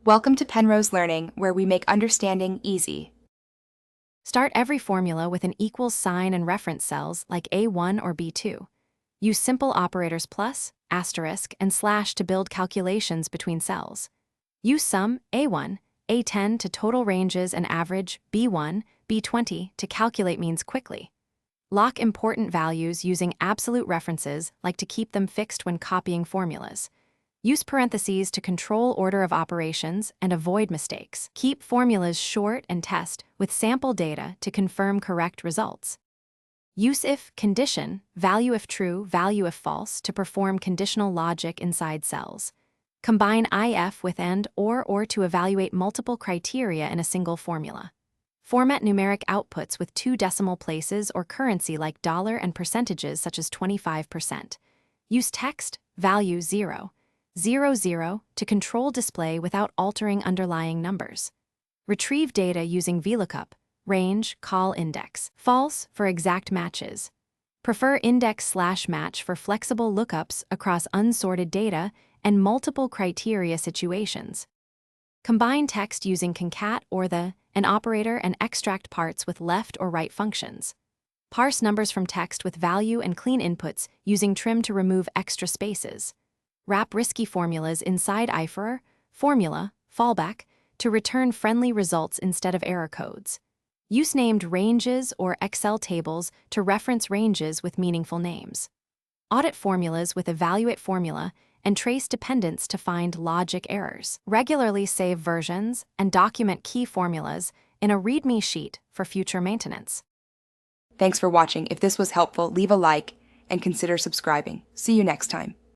Welcome to Penrose Learning, where we make understanding easy. Start every formula with an equals sign and reference cells like A1 or B2. Use simple operators plus, asterisk, and slash to build calculations between cells. Use sum A1, A10 to total ranges and average B1, B20 to calculate means quickly. Lock important values using absolute references like to keep them fixed when copying formulas. Use parentheses to control order of operations and avoid mistakes. Keep formulas short and test with sample data to confirm correct results. Use if condition, value if true, value if false to perform conditional logic inside cells. Combine if with and or to evaluate multiple criteria in a single formula. Format numeric outputs with 2 decimal places or currency like dollar and percentages such as 25%. Use text, value 0. 00 to control display without altering underlying numbers. Retrieve data using VLOOKUP, range, call index. False for exact matches. Prefer index/match for flexible lookups across unsorted data and multiple criteria situations. Combine text using concat or an operator and extract parts with left or right functions. Parse numbers from text with value and clean inputs using trim to remove extra spaces. Wrap risky formulas inside IFER, formula, fallback, to return friendly results instead of error codes. Use named ranges or Excel tables to reference ranges with meaningful names. Audit formulas with evaluate formula and trace dependents to find logic errors. Regularly save versions and document key formulas in a README sheet for future maintenance. Thanks for watching. If this was helpful, leave a like and consider subscribing. See you next time.